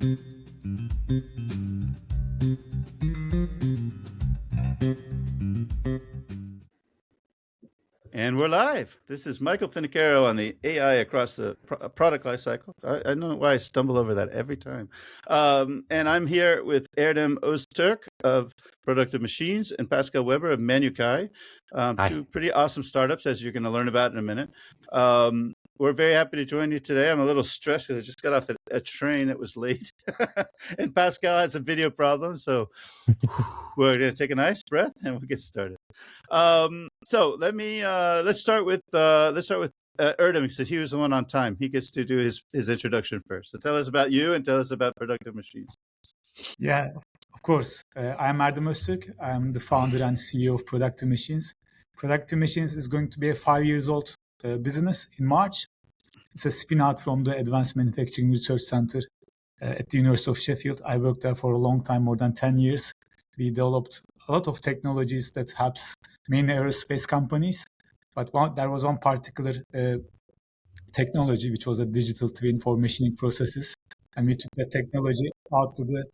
And we're live. This is Michael Finicaro on the AI across the product lifecycle. I don't know why I stumble over that every time. And I'm here with Erdem Öztürk of Productive Machines and Pascal Weber of Manukai, two pretty awesome startups, as you're going to learn about in a minute. We're very happy to join you today. I'm a little stressed because I just got off a train that was late, and Pascal had some video problems. So we're going to take a nice breath and we'll get started. So let's start with Erdem, because he was the one on time. He gets to do his introduction first. So tell us about you and tell us about Productive Machines. Yeah, of course. I'm Erdem Öztürk. I'm the founder and CEO of Productive Machines. Productive Machines is going to be a 5 years old business in March. It's a spin-out from the Advanced Manufacturing Research Center at the University of Sheffield. I worked there for a long time, more than 10 years. We developed a lot of technologies that helps mainly aerospace companies. But there was one particular technology, which was a digital twin for machining processes. And we took that technology out to the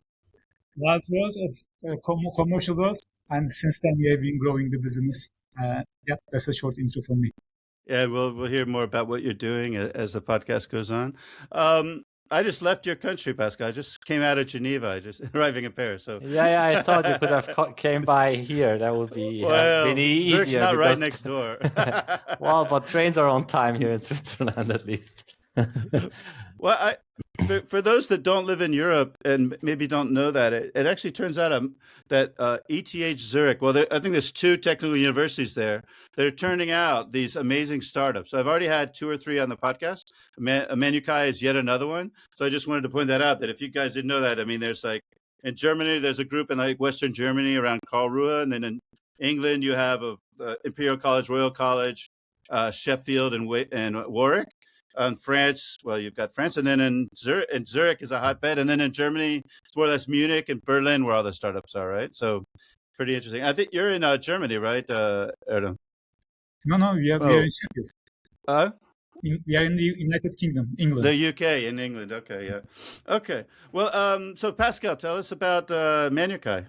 wild world of commercial world. And since then, we have been growing the business. Yeah, that's a short intro from me. Yeah, we'll hear more about what you're doing as the podcast goes on. I just left your country, Pascal. I just came out of Geneva. I just arriving in Paris. So yeah, I thought you could have came by here. That would be been easier. Zurich's not right next door. Well, but trains are on time here in Switzerland, at least. Well, for those that don't live in Europe and maybe don't know that, it actually turns out that ETH Zurich, well, I think there's 2 technical universities there that are turning out these amazing startups. So I've already had 2 or 3 on the podcast. Manukai is yet another one. So I just wanted to point that out, that if you guys didn't know that, I mean, there's like in Germany, there's a group in like Western Germany around Karlsruhe. And then in England, you have Imperial College, Royal College, Sheffield and Warwick. In France, well, you've got France, and then in Zurich is a hotbed, and then in Germany, it's more or less Munich and Berlin where all the startups are, right? So pretty interesting. I think you're in Germany, right, Erdem? No, we are in Sheffield. We are in the United Kingdom, England. The UK in England, okay, yeah. Okay, well, so Pascal, tell us about Manukai.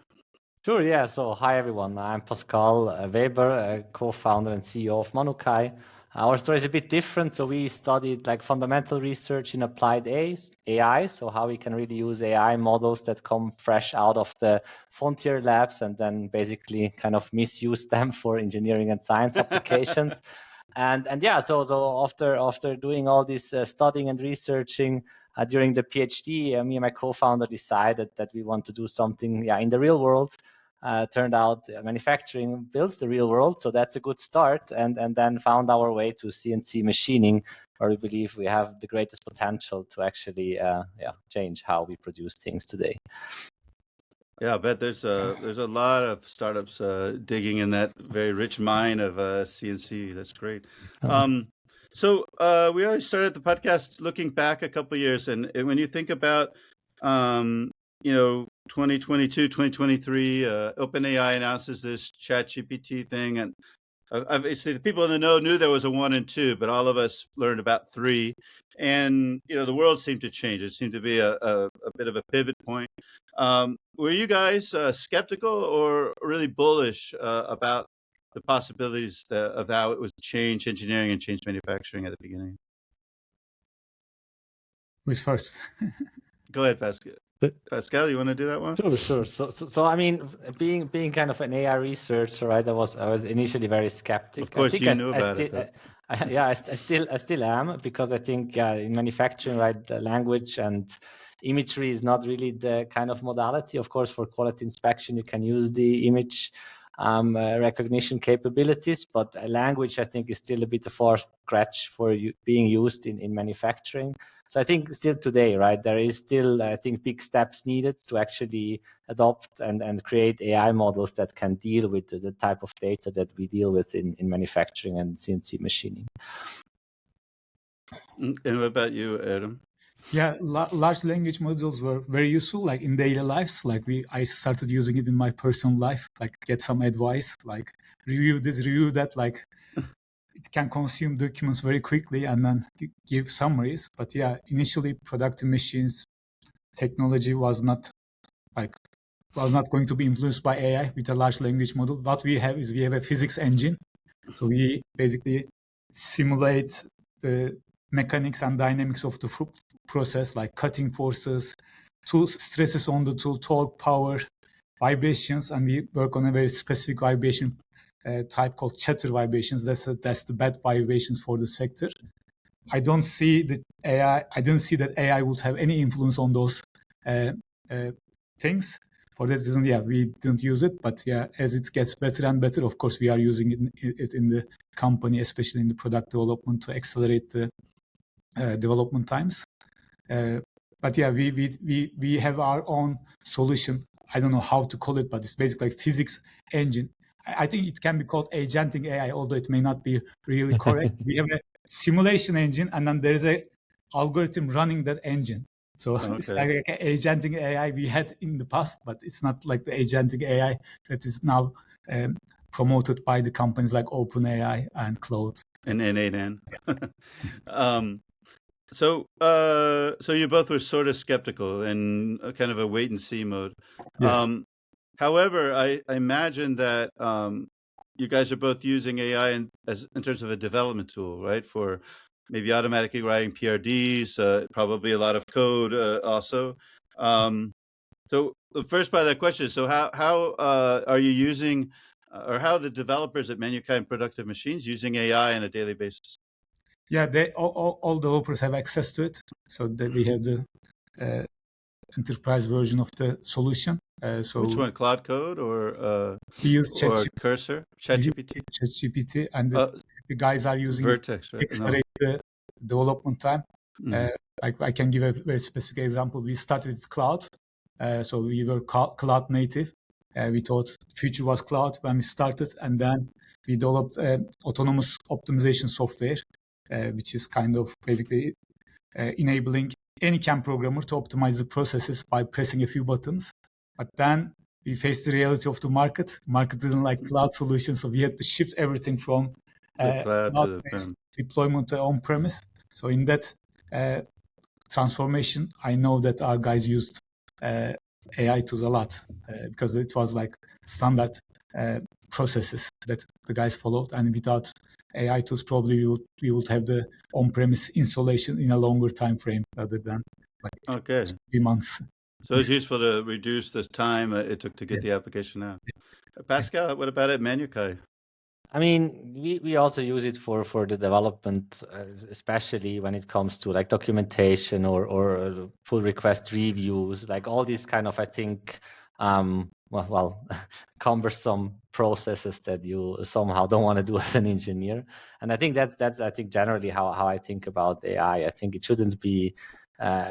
Sure, yeah, so hi everyone, I'm Pascal Weber, co-founder and CEO of Manukai. Our story is a bit different. So we studied like fundamental research in applied AI. So how we can really use AI models that come fresh out of the frontier labs and then basically kind of misuse them for engineering and science applications. And yeah, so after doing all this studying and researching during the PhD, me and my co-founder decided that we want to do something in the real world. Turned out manufacturing builds the real world, so that's a good start, and then found our way to CNC machining, where we believe we have the greatest potential to actually change how we produce things today. Yeah, I bet there's a lot of startups digging in that very rich mine of CNC. That's great. So we always started the podcast looking back a couple of years, and when you think about 2022, 2023, OpenAI announces this ChatGPT thing, and obviously the people in the know knew there was a 1 and 2, but all of us learned about 3. And the world seemed to change. It seemed to be a bit of a pivot point. Were you guys skeptical or really bullish about the possibilities of how it was change engineering and change manufacturing at the beginning? Who's first? Go ahead, Pascal. Pascal, you want to do that one? Sure. So I mean, being kind of an AI researcher, right? I was initially very skeptical. Of course, you knew about it. I still am, because I think in manufacturing, right, the language and imagery is not really the kind of modality. Of course, for quality inspection, you can use the image recognition capabilities, but language, I think, is still a bit of far stretch for being used in manufacturing. So I think still today, right, there is still, I think, big steps needed to actually adopt and create AI models that can deal with the type of data that we deal with in manufacturing and CNC machining. And what about you, Erdem? Yeah, large language models were very useful, like in daily lives. Like I started using it in my personal life, like get some advice, like review this, review that. Like it can consume documents very quickly and then give summaries. But yeah, initially productive machines technology was not going to be influenced by AI with a large language model. What we have is a physics engine. So we basically simulate the mechanics and dynamics of the process, like cutting forces, stresses on the tool, torque, power, vibrations, and we work on a very specific vibration type called chatter vibrations. That's the bad vibrations for the sector. I don't see that AI would have any influence on those things. For that reason, we didn't use it. But as it gets better and better, of course, we are using it in the company, especially in the product development, to accelerate the development times. But we have our own solution. I don't know how to call it, but it's basically like physics engine. I think it can be called agentic AI, although it may not be really correct. We have a simulation engine, and then there is a algorithm running that engine. So it's like an agentic AI we had in the past, but it's not like the agentic AI that is now promoted by the companies like OpenAI and Claude. And N8N. So you both were sort of skeptical in kind of a wait and see mode. Yes. However, I imagine that you guys are both using AI in terms of a development tool, right? For maybe automatically writing PRDs, probably a lot of code also. So the first part of that question is, so how are you using, or how are the developers at Manukai and Productive Machines using AI on a daily basis? Yeah, all developers have access to it. So that we have the enterprise version of the solution. So which one, Cloud Code or we use Cursor, ChatGPT? ChatGPT, and the guys are using Vertex, right? accelerate the development time. I can give a very specific example. We started with cloud, so we were cloud native. We thought future was cloud when we started, and then we developed autonomous optimization software, which is kind of basically enabling any CAM programmer to optimize the processes by pressing a few buttons. But then we faced the reality of the market. Market didn't like cloud solutions, so we had to shift everything from cloud-based deployment to on-premise. So in that transformation, I know that our guys used AI tools a lot because it was like standard processes that the guys followed, and without AI tools, probably we would have the on-premise installation in a longer time frame rather than like 3 months. So it's useful to reduce the time it took to get the application out. Pascal, what about at Manukai? I mean, we also use it for the development, especially when it comes to like documentation or pull request reviews, like all these kind of, I think, cumbersome processes that you somehow don't want to do as an engineer. And I think that's I think generally how I think about AI. I think it shouldn't be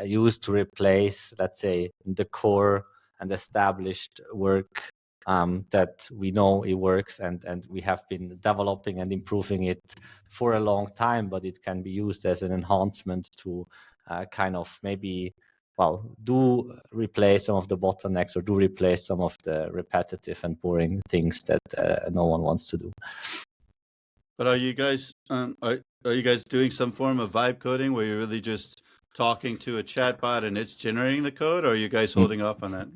used to replace, let's say, the core and established work that we know it works, and we have been developing and improving it for a long time, but it can be used as an enhancement to kind of maybe, do replace some of the bottlenecks or do replace some of the repetitive and boring things that no one wants to do. But are you guys doing some form of vibe coding where you're really just talking to a chatbot and it's generating the code, or are you guys holding off on that?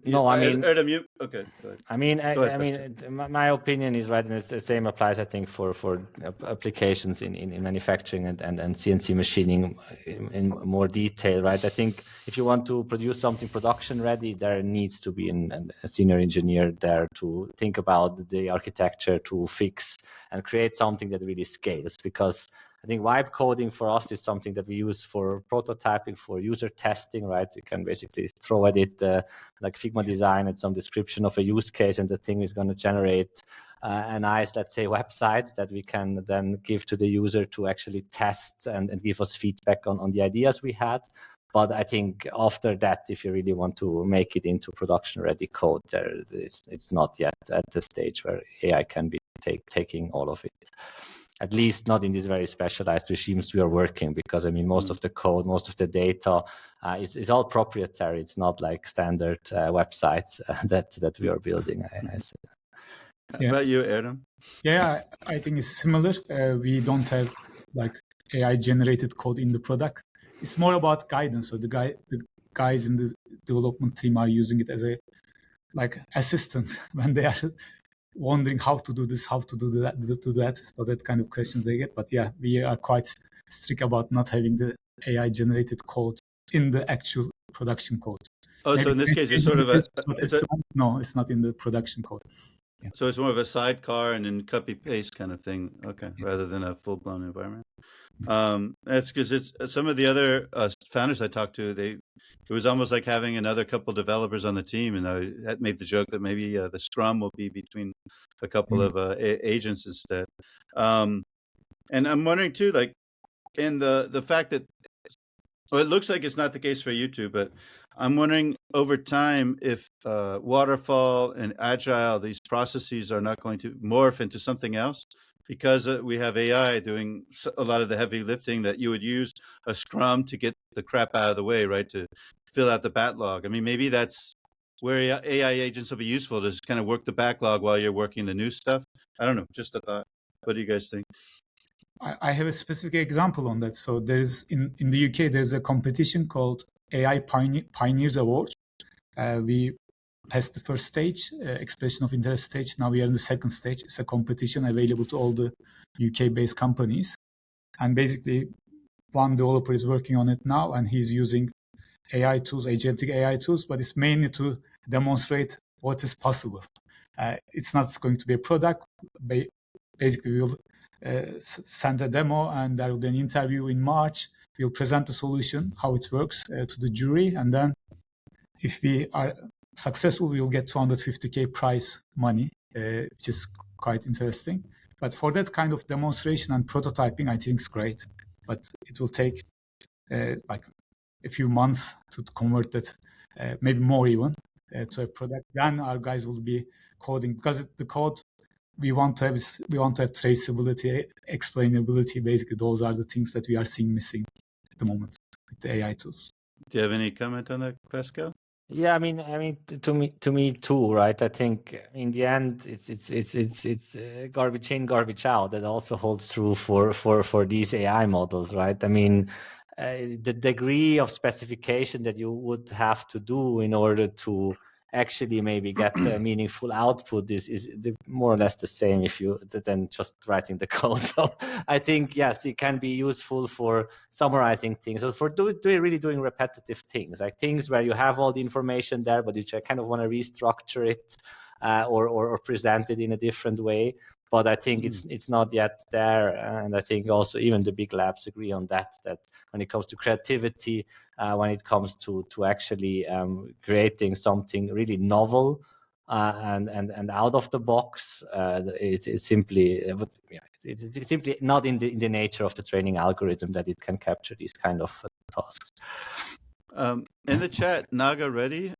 No, I mean, Erdem, okay, go ahead. I mean, my opinion is right, and it's the same applies, I think, for applications in manufacturing and CNC machining in more detail, right? I think if you want to produce something production ready, there needs to be a senior engineer there to think about the architecture, to fix and create something that really scales, because I think vibe coding for us is something that we use for prototyping, for user testing, right? You can basically throw at it like Figma design and some description of a use case, and the thing is going to generate a nice, let's say, website that we can then give to the user to actually test and give us feedback on the ideas we had. But I think after that, if you really want to make it into production-ready code, it's not yet at the stage where AI can be taking all of it. At least not in these very specialized regimes we are working, because I mean, most of the code, most of the data is all proprietary. It's not like standard websites that we are building. How about you, Erdem? Yeah, I think it's similar. We don't have like AI generated code in the product. It's more about guidance. So the guys in the development team are using it as a like assistant when they are wondering how to do this, how to do that. So that kind of questions they get. But yeah, we are quite strict about not having the AI generated code in the actual production code. Oh, so in this case, it's sort of no, it's not in the production code. Yeah. So it's more of a sidecar and then copy paste kind of thing. Okay, yeah. Rather than a full blown environment. That's because it's some of the other founders I talked to. It was almost like having another couple developers on the team, and I had made the joke that maybe the Scrum will be between a couple of agents instead. And I'm wondering too, like, in the fact that, well, it looks like it's not the case for you two, but I'm wondering over time if waterfall and agile, these processes are not going to morph into something else, because we have AI doing a lot of the heavy lifting that you would use a Scrum to get the crap out of the way, right? To fill out the backlog. I mean, maybe that's where AI agents will be useful, to just kind of work the backlog while you're working the new stuff. I don't know, just a thought. What do you guys think? I have a specific example on that. So there's in the UK, there's a competition called AI Pioneers Award. We passed the first stage, expression of interest stage. Now we are in the second stage. It's a competition available to all the UK-based companies. And basically, one developer is working on it now, and he's using AI tools, agentic AI tools, but it's mainly to demonstrate what is possible. It's not going to be a product. Basically, we'll send a demo, and there will be an interview in March. We'll present the solution, how it works, to the jury, and then if we are successful, we will get 250K prize money, which is quite interesting. But for that kind of demonstration and prototyping, I think it's great. But it will take like a few months to convert that, maybe more even, to a product. Then our guys will be coding, because the code we want to have traceability, explainability. Basically, those are the things that we are seeing missing at the moment with the AI tools. Do you have any comment on that, Pascal? Yeah, I mean, to me too, right? I think in the end, it's garbage in, garbage out. That also holds true for these AI models, right? I mean, the degree of specification that you would have to do in order to actually maybe get a meaningful output is more or less the same if you than just writing the code. So I think, yes, it can be useful for summarizing things, or for really doing repetitive things, like things where you have all the information there, but you kind of want to restructure it or present it in a different way. But I think it's not yet there, and I think also even the big labs agree on that when it comes to creativity, when it comes to actually creating something really novel and out of the box, it's simply not in the nature of the training algorithm that it can capture these kind of tasks. In the chat, Naga Reddy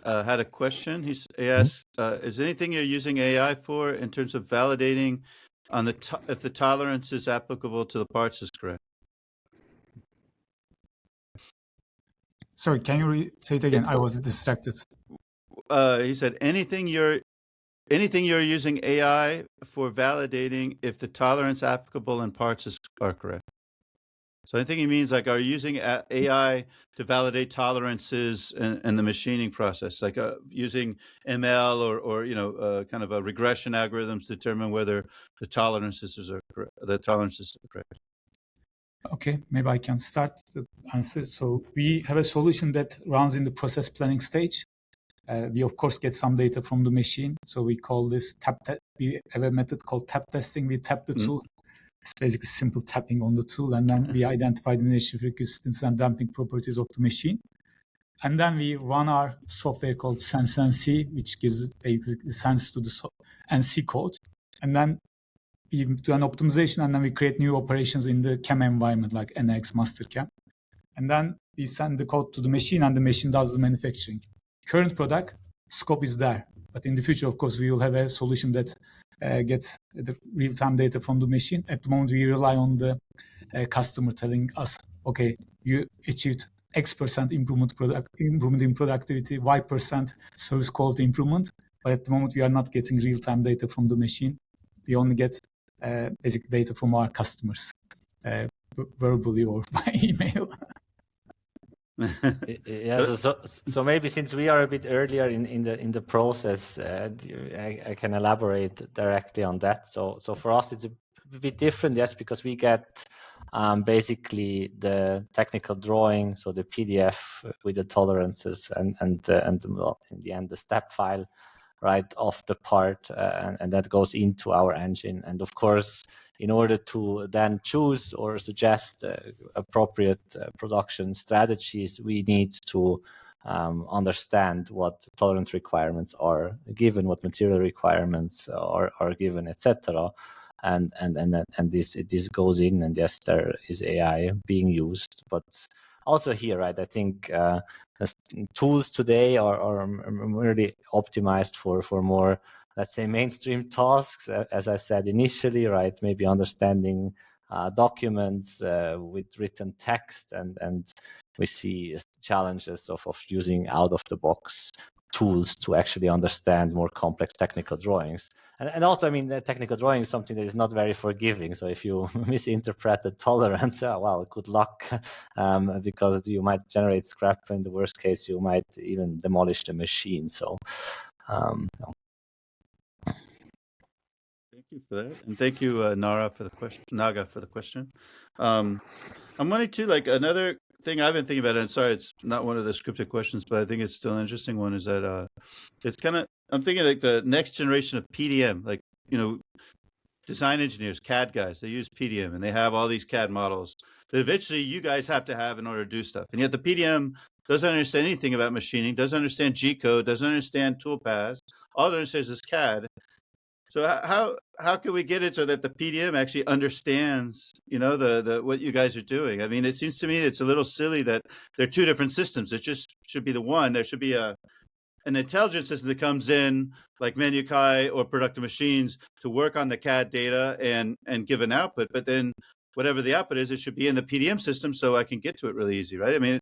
had a question. He asked, is anything you're using AI for in terms of validating on if the tolerance is applicable to the parts is correct? Sorry, can you say it again? I was distracted. He said, anything you're using AI for validating if the tolerance applicable in parts are correct. So I think he means, like, are you using AI to validate tolerances in the machining process, like using ML or kind of a regression algorithms to determine whether the tolerances are correct? Okay, maybe I can start the answer. So we have a solution that runs in the process planning stage. We of course get some data from the machine. So we call this we have a method called tap testing. We tap the tool. It's basically simple tapping on the tool, and then we identify the nature frequency systems and damping properties of the machine. And then we run our software called SenseNC, which gives the sense to the NC code. And then we do an optimization, and then we create new operations in the CAM environment, like NX master CAM. And then we send the code to the machine, and the machine does the manufacturing. Current product scope is there, but in the future, of course, we will have a solution that gets the real-time data from the machine. At the moment, we rely on the customer telling us, okay, you achieved X% improvement in productivity, Y% service quality improvement. But at the moment, we are not getting real-time data from the machine. We only get basic data from our customers, verbally or by email. Yeah, so maybe since we are a bit earlier in the process, I can elaborate directly on that. So for us, it's a bit different, yes, because we get basically the technical drawing, so the PDF with the tolerances and well, in the end the step file, right, of the part, and that goes into our engine. And of course, in order to then choose or suggest appropriate production strategies, we need to understand what tolerance requirements are given, what material requirements are given, etc. And this goes in, and yes, there is AI being used, but also here, right? I think tools today are really optimized for more, let's say, mainstream tasks, as I said initially, right? Maybe understanding documents with written text, and we see challenges of using out-of-the-box tools to actually understand more complex technical drawings. And also, I mean, the technical drawing is something that is not very forgiving. So if you misinterpret the tolerance, well, good luck, because you might generate scrap. In the worst case, you might even demolish the machine. So, no. Thank you for that, and thank you, Naga, for the question. I'm wondering too, like another thing I've been thinking about, and sorry, it's not one of the scripted questions, but I think it's still an interesting one, is that it's kind of, I'm thinking like the next generation of PDM, like, you know, design engineers, CAD guys, they use PDM and they have all these CAD models that eventually you guys have to have in order to do stuff. And yet the PDM doesn't understand anything about machining, doesn't understand G code, doesn't understand toolpaths. All it understands is CAD. So how can we get it so that the PDM actually understands, you know, the what you guys are doing? I mean, it seems to me it's a little silly that they're two different systems. It just should be the one. There should be an intelligence system that comes in, like Manukai or Productive Machines, to work on the CAD data and give an output. But then whatever the output is, it should be in the PDM system so I can get to it really easy, right? I mean,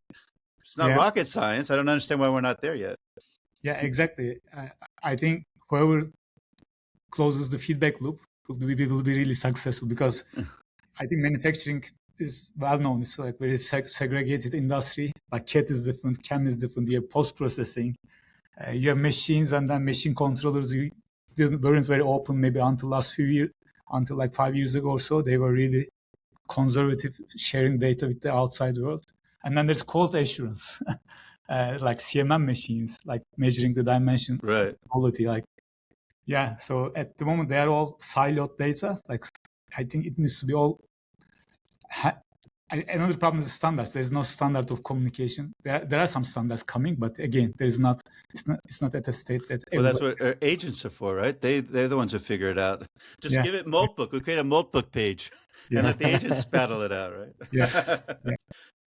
it's not rocket science. I don't understand why we're not there yet. Yeah, exactly. I think whoever closes the feedback loop will be really successful, because I think manufacturing is well known. It's like very segregated industry. Like CAD is different, CAM is different. You have post-processing, you have machines, and then machine controllers. You weren't very open maybe until last few years, until like 5 years ago or so. They were really conservative, sharing data with the outside world. And then there's quality assurance, like CMM machines, like measuring the dimension, right, quality, like. Yeah, so at the moment they are all siloed data. Like, I think it needs to be all. Another problem is standards. There is no standard of communication. There are some standards coming, but again, there is not. It's not at a state that. Well, that's what our agents are for, right? They're the ones who figure it out. Just give it Moltbook. We create a Moltbook page and let the agents battle it out, right? Yeah.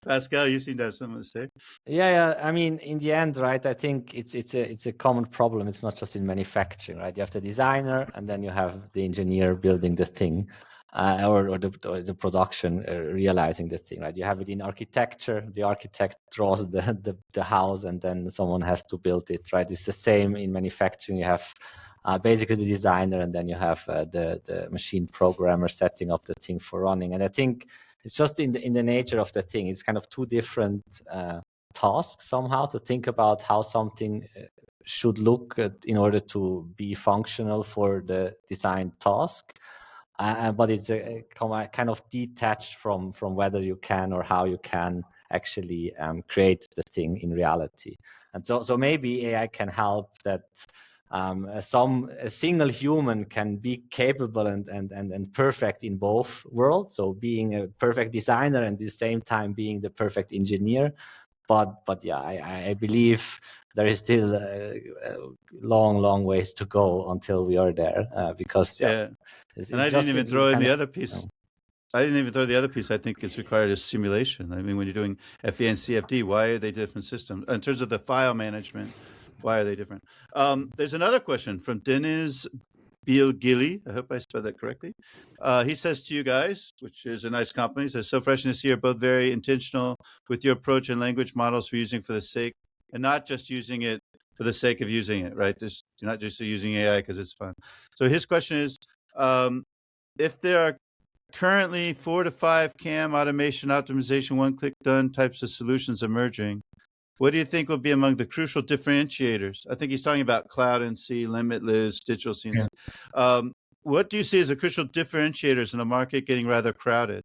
Pascal, you seem to have something to say. Yeah. I mean, in the end, right? I think it's a common problem. It's not just in manufacturing, right? You have the designer, and then you have the engineer building the thing, or the production realizing the thing, right? You have it in architecture. The architect draws the house, and then someone has to build it, right? It's the same in manufacturing. You have basically the designer, and then you have the machine programmer setting up the thing for running. And I think it's just in the nature of the thing. It's kind of two different tasks somehow, to think about how something should look in order to be functional for the design task. But it's a kind of detached from whether you can or how you can actually create the thing in reality. And so maybe AI can help that. A single human can be capable and perfect in both worlds. So being a perfect designer and at the same time being the perfect engineer. But yeah, I believe there is still a long ways to go until we are there, because and I didn't even throw in the other piece. I didn't even throw the other piece I think is required is simulation. I mean, when you're doing FE and CFD, why are they different systems? In terms of the file management, why are they different? There's another question from Deniz Bilgili. I hope I spelled that correctly. He says to you guys, which is a nice compliment, he says, so fresh and you're both very intentional with your approach and language models for using for the sake, and not just using it for the sake of using it, right? You're not just using AI because it's fun. So his question is, if there are currently 4 to 5 CAM automation optimization, one-click done types of solutions emerging. What do you think will be among the crucial differentiators? I think he's talking about Cloud NC, Limitless, Digital CNC. Yeah. What do you see as the crucial differentiators in a market getting rather crowded?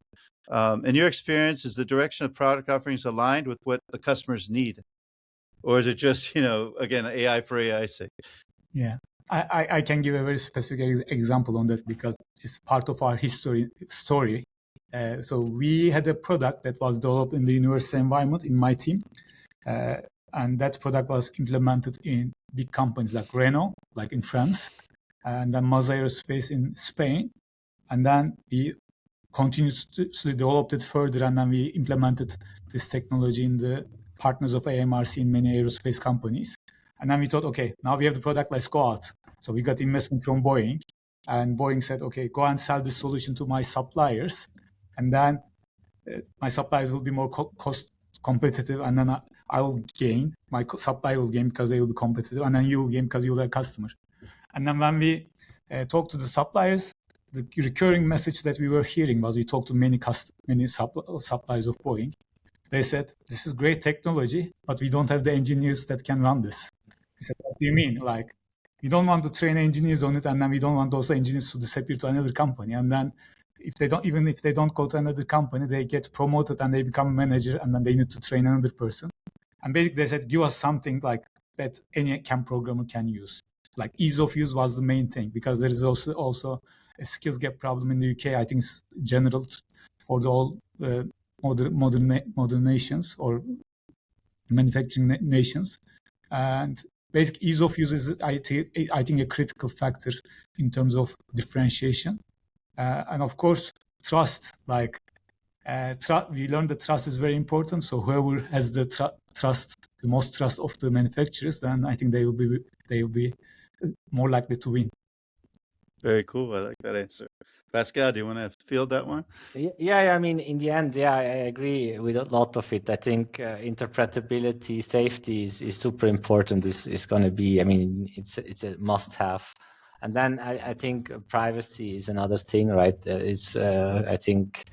In your experience, is the direction of product offerings aligned with what the customers need? Or is it just, again, AI for AI's sake? Yeah, I can give a very specific example on that because it's part of our story. So we had a product that was developed in the university environment in my team. And that product was implemented in big companies like Renault, like in France, and then Mazda Aerospace in Spain. And then we continuously developed it further, and then we implemented this technology in the partners of AMRC in many aerospace companies. And then we thought, okay, now we have the product, let's go out. So we got investment from Boeing, and Boeing said, okay, go and sell this solution to my suppliers. And then my suppliers will be more cost competitive, and then I will gain, my supplier will gain because they will be competitive, and then you will gain because you'll have a customer. And then when we talked to the suppliers, the recurring message that we were hearing was we talked to many suppliers of Boeing. They said, this is great technology, but we don't have the engineers that can run this. We said, what do you mean? Like, we don't want to train engineers on it, and then we don't want those engineers to disappear to another company. And then if they don't go to another company, they get promoted and they become a manager, and then they need to train another person. And basically they said, give us something like that any CAM programmer can use. Like ease of use was the main thing, because there is also a skills gap problem in the UK. I think it's general for the all modern nations or manufacturing nations. And basic ease of use is, I think, a critical factor in terms of differentiation. And of course, trust. Like we learned that trust is very important. So whoever has the the most trust of the manufacturers, then I think they will be more likely to win. Very cool. I like that answer. Pascal, do you want to field that one? Yeah. I mean, in the end, I agree with a lot of it. I think interpretability, safety is super important. Is going to be, I mean, it's a must-have. And then I think privacy is another thing, right? I think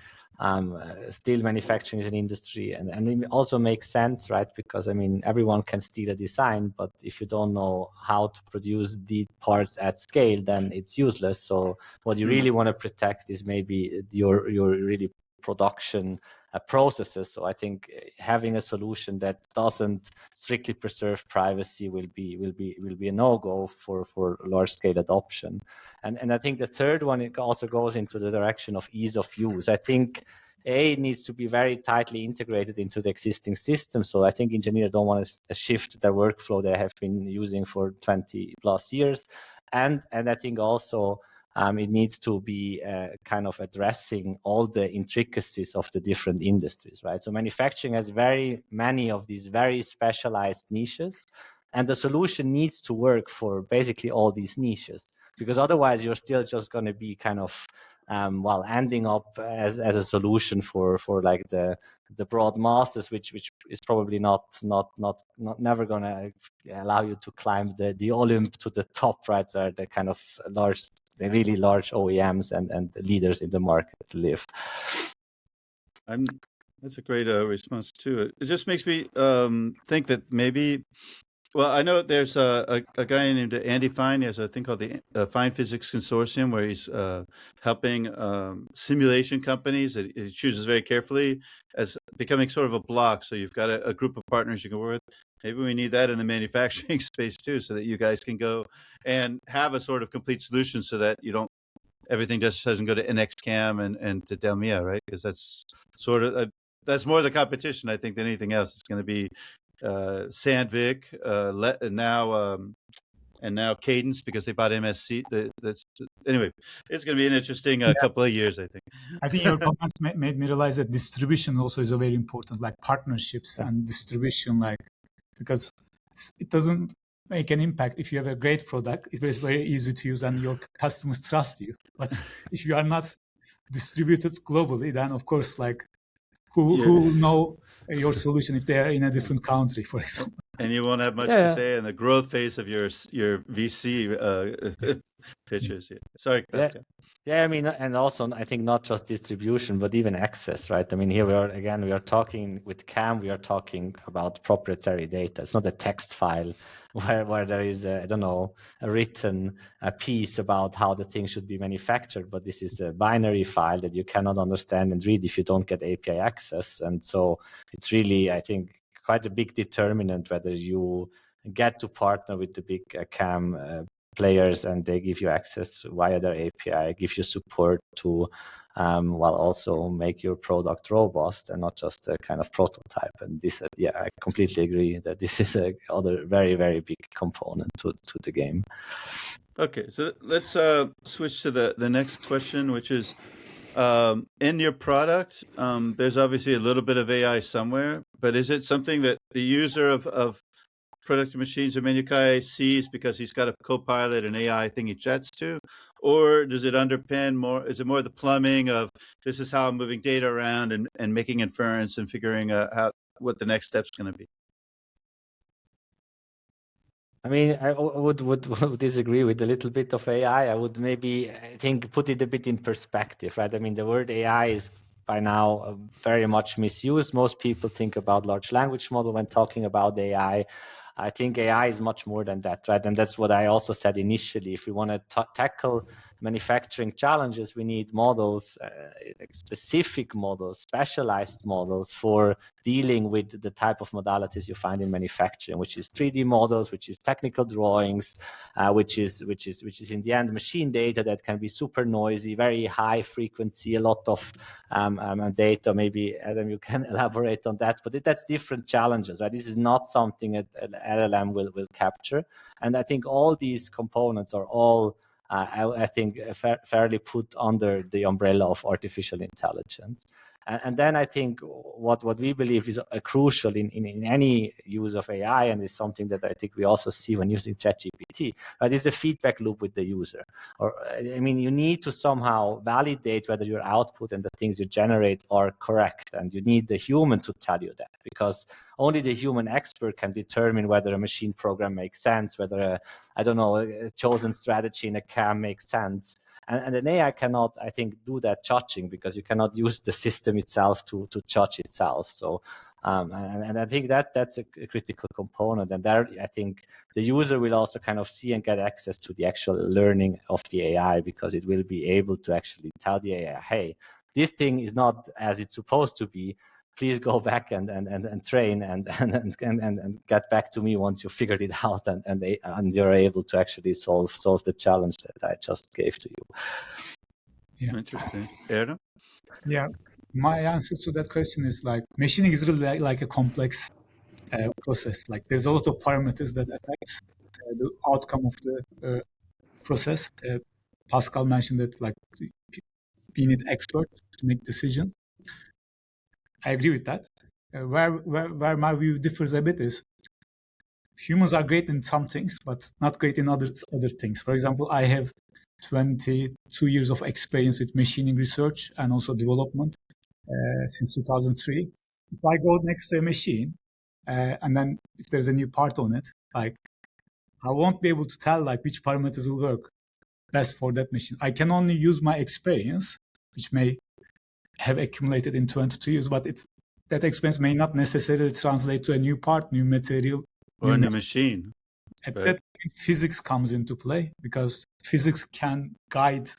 steel manufacturing is an industry, and it also makes sense, right? Because I mean, everyone can steal a design, but if you don't know how to produce the parts at scale, then it's useless. So what you really want to protect is maybe your really production processes. So I think having a solution that doesn't strictly preserve privacy will be a no-go for large scale adoption. And I think the third one, it also goes into the direction of ease of use. I think it needs to be very tightly integrated into the existing system. So I think engineers don't want to shift their workflow they have been using for 20 plus years. And I think also it needs to be kind of addressing all the intricacies of the different industries, right? So manufacturing has very many of these very specialized niches, and the solution needs to work for basically all these niches, because otherwise you're still just going to be kind of ending up as a solution for like the broad masses, which is probably never going to allow you to climb the Olymp to the top, right, where the kind of really large OEMs and the leaders in the market live. That's a great response too. It just makes me think that maybe. Well, I know there's a guy named Andy Fine. He has a thing called the Fine Physics Consortium, where he's helping simulation companies that he chooses very carefully as becoming sort of a block. So you've got a group of partners you can work with. Maybe we need that in the manufacturing space too, so that you guys can go and have a sort of complete solution, so that everything just doesn't go to NXCAM and to Delmia, right? Because that's sort of that's more the competition, I think, than anything else. It's going to be Sandvik, and now Cadence, because they bought MSC. Anyway, it's going to be an interesting couple of years, I think. I think your comments made me realize that distribution also is a very important, like partnerships and distribution, like, because it doesn't make an impact if you have a great product. It's very easy to use and your customers trust you. But if you are not distributed globally, then of course, like, who will know your solution if they are in a different country, for example? And you won't have much to say in the growth phase of your VC pictures. Yeah. Sorry, Yeah, Pascal. yeah. I mean, and also I think not just distribution, but even access, right? I mean, here we are talking with CAM. We are talking about proprietary data. It's not a text file where there is I don't know, a written piece about how the thing should be manufactured, but this is a binary file that you cannot understand and read if you don't get API access. And so it's really, I think, quite a big determinant whether you get to partner with the big CAM players and they give you access via their API, give you support to while also make your product robust and not just a kind of prototype. And this, yeah, I completely agree that this is a other very, very big component to the game. Okay, so let's switch to the next question, which is in your product, there's obviously a little bit of AI somewhere, but is it something that the user of product machines or Manukai sees because he's got a co-pilot, an AI thing he chats to, or does it underpin more? Is it more the plumbing of this is how I'm moving data around and making inference and figuring out what the next step's going to be? I mean, I would disagree with a little bit of AI. I would maybe, I think, put it a bit in perspective, right? I mean, the word AI is by now very much misused. Most people think about large language model when talking about AI. I think AI is much more than that, right? And that's what I also said initially. If we want to tackle manufacturing challenges, we need models, specific models, specialized models for dealing with the type of modalities you find in manufacturing, which is 3D models, which is technical drawings, which is in the end machine data that can be super noisy, very high frequency, a lot of data. Maybe Erdem, you can elaborate on that, but that's different challenges, right? This is not something that an LLM will capture, and I think all these components are all I think fairly put under the umbrella of artificial intelligence. And then I think what we believe is crucial in any use of AI, and is something that I think we also see when using ChatGPT, right, is a feedback loop with the user. Or I mean, you need to somehow validate whether your output and the things you generate are correct, and you need the human to tell you that, because only the human expert can determine whether a machine program makes sense, whether a chosen strategy in a CAM makes sense. And an AI cannot, I think, do that judging, because you cannot use the system itself to judge itself. So, and I think that's a critical component. And there, I think the user will also kind of see and get access to the actual learning of the AI, because it will be able to actually tell the AI, hey, this thing is not as it's supposed to be. Please go back and train and get back to me once you figured it out and you're able to actually solve the challenge that I just gave to you. Yeah. Interesting. Erdem? Yeah. My answer to that question is like machining is really like a complex process. Like there's a lot of parameters that affect the outcome of the process. Pascal mentioned that like we need expert to make decisions. I agree with that. Where my view differs a bit is humans are great in some things, but not great in other things. For example, I have 22 years of experience with machining research and also development since 2003. If I go next to a machine and then if there's a new part on it, like I won't be able to tell like which parameters will work best for that machine. I can only use my experience, which may have accumulated in 22 years, but that experience may not necessarily translate to a new part, new material, or a new machine. At right? that point, physics comes into play, because physics can guide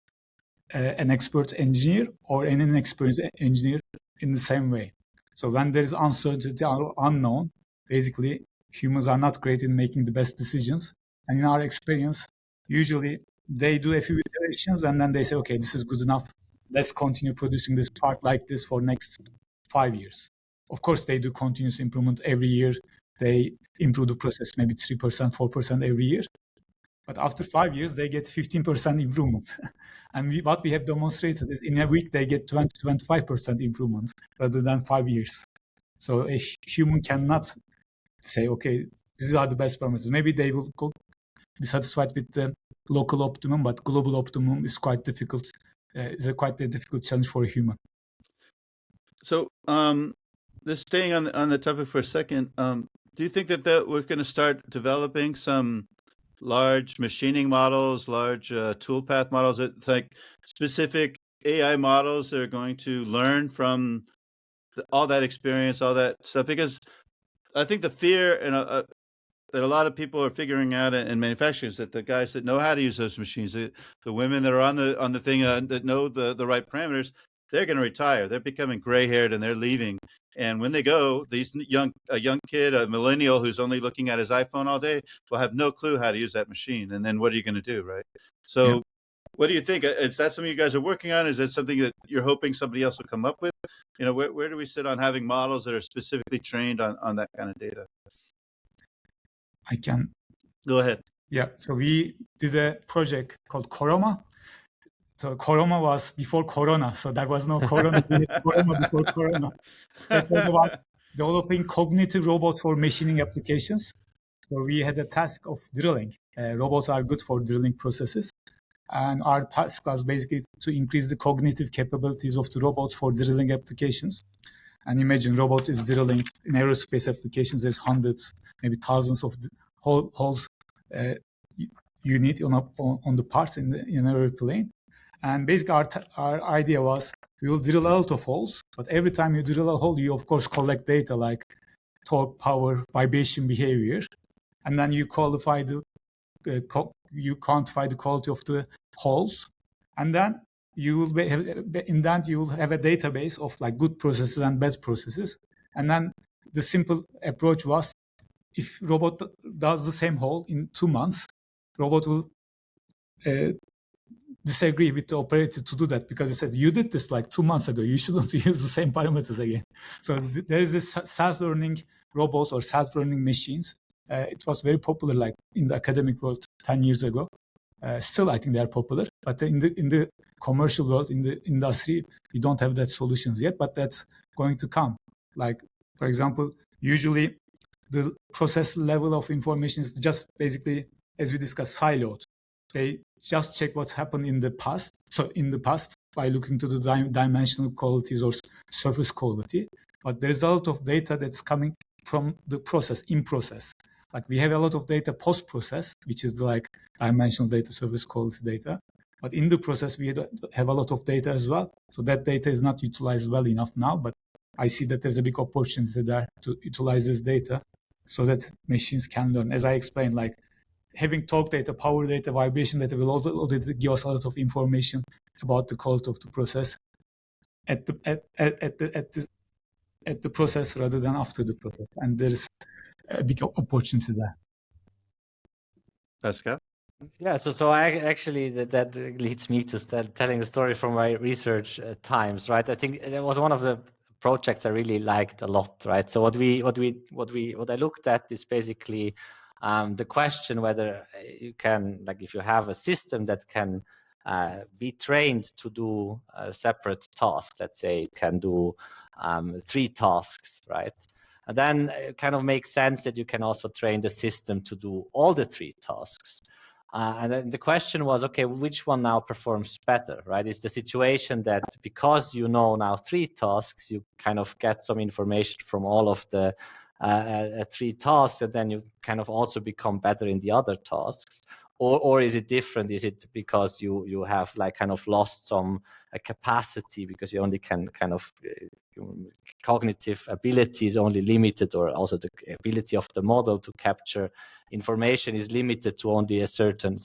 an expert engineer or an inexperienced engineer in the same way. So when there is uncertainty or unknown, basically humans are not great in making the best decisions. And in our experience, usually they do a few iterations and then they say, okay, this is good enough. Let's continue producing this part like this for next 5 years. Of course, they do continuous improvement every year. They improve the process maybe 3%, 4% every year. But after 5 years, they get 15% improvement. And what we have demonstrated is in a week, they get 20, 25% improvement rather than 5 years. So a human cannot say, okay, these are the best parameters. Maybe they will be satisfied with the local optimum, but global optimum is quite difficult. It's quite a difficult challenge for a human. So, just staying on the topic for a second, do you think that we're going to start developing some large machining models, large toolpath models. It's like specific AI models that are going to learn from all that experience, all that stuff. Because I think the fear that a lot of people are figuring out in manufacturing is that the guys that know how to use those machines, the women that are on the thing that know the right parameters, they're going to retire. They're becoming gray-haired and they're leaving. And when they go, a young kid, a millennial who's only looking at his iPhone all day, will have no clue how to use that machine. And then what are you going to do, right? So, yeah. What do you think? Is that something you guys are working on? Is that something that you're hoping somebody else will come up with? You know, where do we sit on having models that are specifically trained on that kind of data? I can go ahead. Yeah, so we did a project called Coroma. So Coroma was before Corona, so there was no Corona. Coroma before Corona. That was about developing cognitive robots for machining applications. So we had a task of drilling. Robots are good for drilling processes. And our task was basically to increase the cognitive capabilities of the robots for drilling applications. And imagine robot is drilling in aerospace applications. There's hundreds, maybe thousands of holes you need on the parts in an airplane. And basically our idea was we will drill a lot of holes, but every time you drill a hole, you of course collect data like torque, power, vibration behavior, and then you quantify the quality of the holes, and then you will you will have a database of like good processes and bad processes. And then the simple approach was, if robot does the same hole in 2 months, robot will disagree with the operator to do that, because it says you did this like 2 months ago, you shouldn't use the same parameters again. So there is this self-learning robots or self-learning machines. It was very popular like in the academic world 10 years ago. Still, I think they are popular, but in the commercial world, in the industry, we don't have that solutions yet, but that's going to come. Like, for example, usually the process level of information is just basically, as we discussed, siloed. They just check what's happened in the past. So in the past, by looking to the dimensional qualities or surface quality, but there's a lot of data that's coming from the process, in process. Like we have a lot of data post-process, which is the like dimensional data, surface quality data. But in the process, we have a lot of data as well. So that data is not utilized well enough now, but I see that there's a big opportunity there to utilize this data so that machines can learn. As I explained, like having torque data, power data, vibration data will also give us a lot of information about the quality of the process at the process rather than after the process. And there is a big opportunity there. Pascal? Yeah, so I actually that leads me to start telling the story from my research times, right? I think that was one of the projects I really liked a lot, right? So what I looked at is basically the question whether you can, like, if you have a system that can be trained to do a separate task, let's say it can do 3 tasks, right? And then it kind of makes sense that you can also train the system to do all the 3 tasks. And then the question was, okay, which one now performs better, right? Is the situation that because you know now 3 tasks, you kind of get some information from all of the 3 tasks, and then you kind of also become better in the other tasks? Or is it different? Is it because you have like kind of lost some capacity because you only can kind of cognitive ability is only limited, or also the ability of the model to capture information is limited to only a certain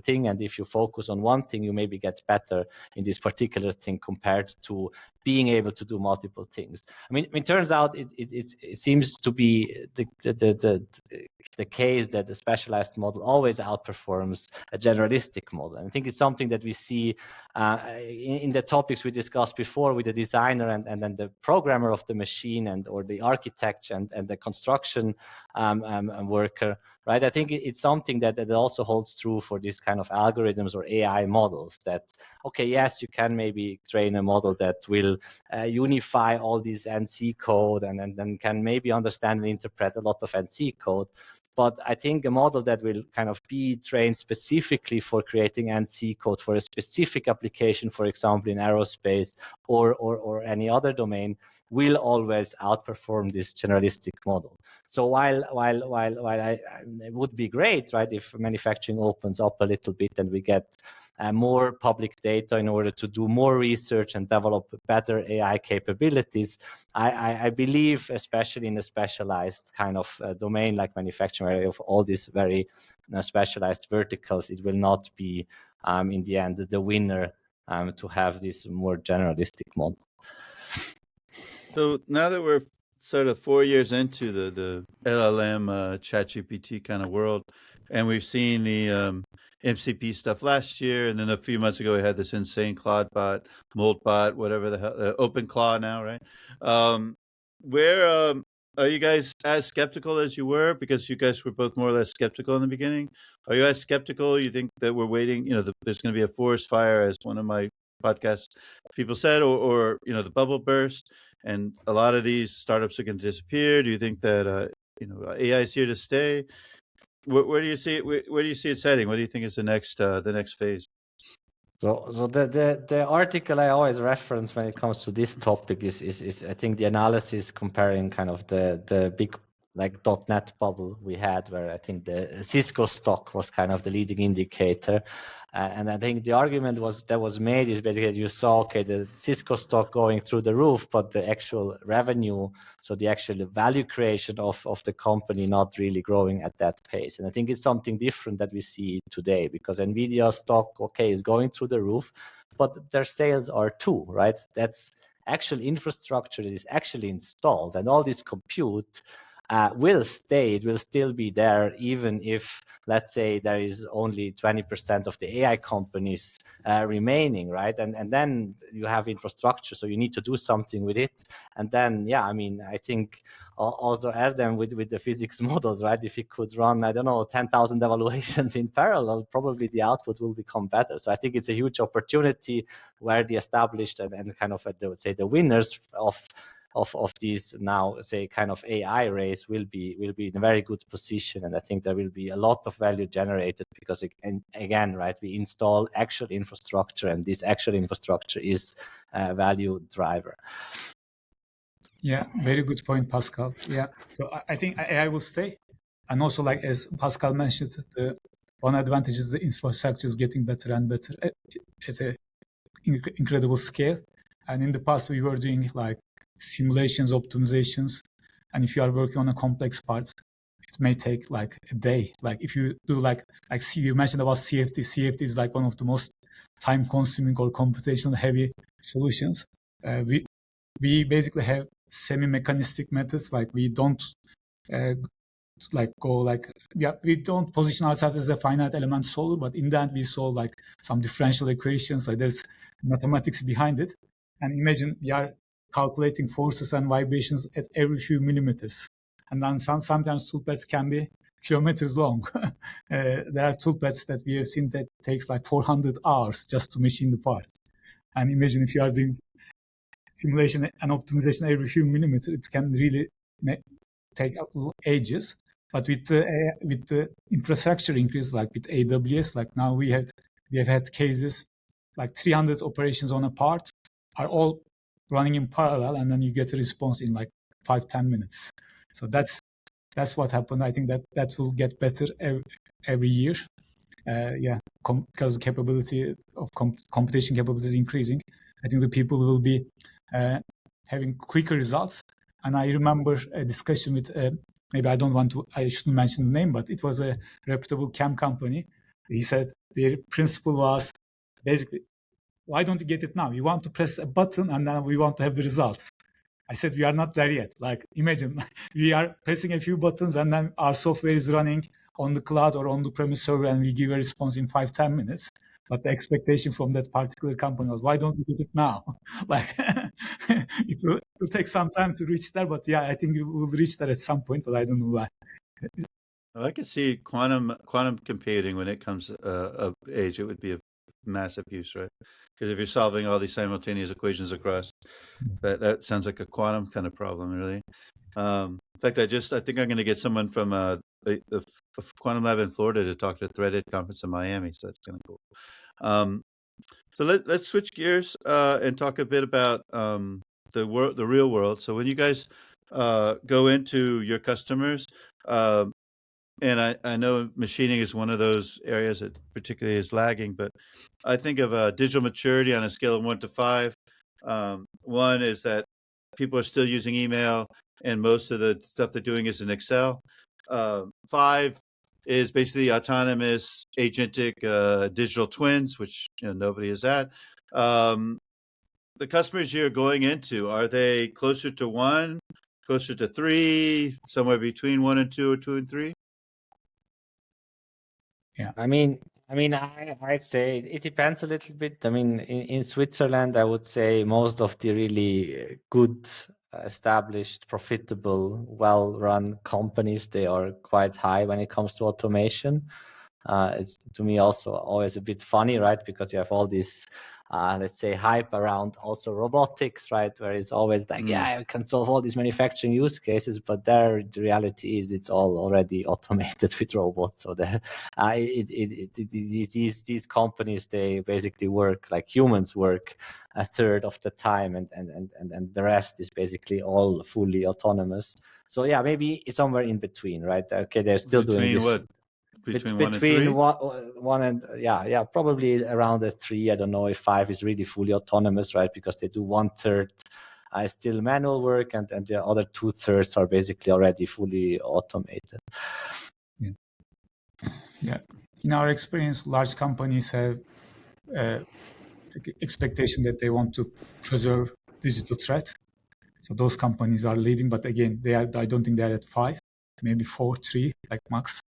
thing, and if you focus on one thing, you maybe get better in this particular thing compared to being able to do multiple things. I mean, it turns out it seems to be the case that the specialized model always outperforms a generalistic model. And I think it's something that we see in the topics we discussed before with the designer and then the programmer of the machine or the architect and the construction worker, right? I think it's something that also holds true for this kind of algorithms or AI models, that, okay, yes, you can maybe train a model that will unify all these NC code and then can maybe understand and interpret a lot of NC code. But I think a model that will kind of be trained specifically for creating NC code for a specific application, for example, in aerospace or any other domain, will always outperform this generalistic model. So while it would be great, right, if manufacturing opens up a little bit and we get more public data in order to do more research and develop better AI capabilities, I believe, especially in a specialized kind of domain like manufacturing, area of all these very specialized verticals, it will not be in the end the winner to have this more generalistic model. So now that we're sort of 4 years into the LLM ChatGPT kind of world, and we've seen the MCP stuff last year, and then a few months ago we had this insane Claude bot, Moltbot, whatever the hell, OpenClaw now, right? Where are you guys as skeptical as you were? Because you guys were both more or less skeptical in the beginning. Are you as skeptical? You think that we're waiting, there's going to be a forest fire, as one of my podcast people said, or the bubble burst and a lot of these startups are going to disappear? Do you think that AI is here to stay? Where do you see it? Where do you see it heading? What do you think is the next phase? So the article I always reference when it comes to this topic is I think the analysis comparing kind of the big like .NET bubble we had, where I think the Cisco stock was kind of the leading indicator. And I think the argument that was made is basically you saw, okay, the Cisco stock going through the roof, but the actual revenue, so the actual value creation of the company not really growing at that pace. And I think it's something different that we see today, because NVIDIA stock, okay, is going through the roof, but their sales are too, right? That's actual infrastructure that is actually installed, and all this compute will stay. It will still be there, even if, let's say, there is only 20% of the AI companies remaining, right? And then you have infrastructure, so you need to do something with it. And then, yeah, I mean, I think also Erdem with the physics models, right? If he could run, I don't know, 10,000 evaluations in parallel, probably the output will become better. So I think it's a huge opportunity where the established and kind of, I would say, the winners of these now, say, kind of AI race will be in a very good position. And I think there will be a lot of value generated because, and again, right, we install actual infrastructure, and this actual infrastructure is a value driver. Yeah, very good point, Pascal. Yeah, so I think AI will stay. And also, like as Pascal mentioned, the one advantage is the infrastructure is getting better and better at an incredible scale. And in the past, we were doing like simulations, optimizations. And if you are working on a complex part, it may take like a day. Like if you do like you mentioned about CFD. CFD is like one of the most time-consuming or computational heavy solutions. We basically have semi-mechanistic methods. Like we don't we don't position ourselves as a finite element solver, but in the end we solve like some differential equations. Like there's mathematics behind it. And imagine we are calculating forces and vibrations at every few millimeters. And then sometimes toolpaths can be kilometers long. There are toolpaths that we have seen that takes like 400 hours just to machine the parts. And imagine if you are doing simulation and optimization every few millimeters, it can really take ages. But with the infrastructure increase, like with AWS, like now we have had cases like 300 operations on a part are all running in parallel, and then you get a response in like 5-10 minutes. So that's what happened. I think that will get better every year. Because the capability of computation capability is increasing. I think the people will be having quicker results. And I remember a discussion with maybe I shouldn't mention the name, but it was a reputable chem company. He said their principle was basically, why don't you get it now? You want to press a button and then we want to have the results. I said, we are not there yet. Like, imagine we are pressing a few buttons and then our software is running on the cloud or on the premise server and we give a response in 5-10 minutes. But the expectation from that particular company was, why don't we get it now? Like, it will take some time to reach there. But yeah, I think we will reach there at some point, but I don't know why. Well, I could see quantum computing when it comes of age. It would be a massive use, right? Because if you're solving all these simultaneous equations across, that sounds like a quantum kind of problem, really. In fact, I think I'm going to get someone from the quantum lab in Florida to talk to the ThreadEd conference in Miami, so that's kind of cool. So let's switch gears and talk a bit about the real world. So when you guys go into your customers, and I know machining is one of those areas that particularly is lagging, but I think of digital maturity on a scale of 1 to 5. 1 is that people are still using email, and most of the stuff they're doing is in Excel. 5 is basically autonomous, agentic digital twins, which nobody is at. The customers you're going into, are they closer to 1, closer to 3, somewhere between 1 and 2, or 2 and 3? Yeah. I'd say it depends a little bit. I mean, in Switzerland, I would say most of the really good, established, profitable, well-run companies, they are quite high when it comes to automation. It's to me also always a bit funny, right? Because you have all this, let's say, hype around also robotics, right? Where it's always like, yeah, I can solve all these manufacturing use cases, but there the reality is it's all already automated with robots. So these companies, they basically work like humans work a third of the time, and the rest is basically all fully autonomous. So yeah, maybe it's somewhere in between, right? Okay, they're still doing this. What? Between 1 and 3? One and yeah, probably around a 3. I don't know if 5 is really fully autonomous, right? Because they do 1/3 still manual work, and the other 2/3 are basically already fully automated. Yeah. In our experience, large companies have expectation that they want to preserve digital threat. So those companies are leading, but again, I don't think they're at 5, maybe 4, 3, like max.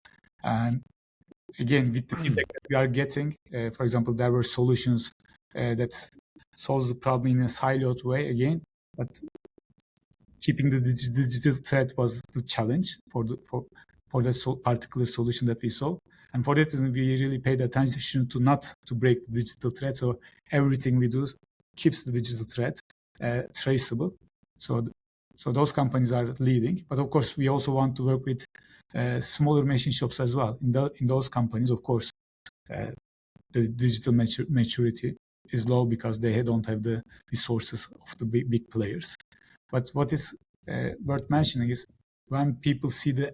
And again, with the feedback that we are getting, for example, there were solutions that solves the problem in a siloed way again, but keeping the digital thread was the challenge for the particular solution that we saw. And for that reason, we really paid attention to not to break the digital thread. So everything we do keeps the digital thread traceable. So those companies are leading. But of course, we also want to work with smaller machine shops as well. In those companies, of course, the digital maturity is low because they don't have the resources of the big players. But what is worth mentioning is when people see the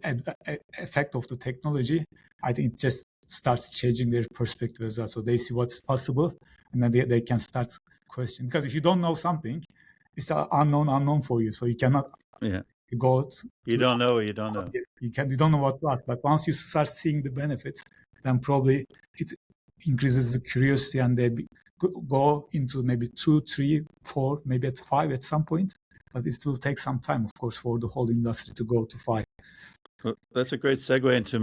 effect of the technology, I think it just starts changing their perspective as well. So they see what's possible, and then they can start questioning. Because if you don't know something, it's unknown for you. So you cannot go. You don't know what you don't know. You don't know what to ask. But once you start seeing the benefits, then probably it increases the curiosity, and they go into maybe 2, 3, 4, maybe at 5 at some point. But it will take some time, of course, for the whole industry to go to 5. Well, that's a great segue into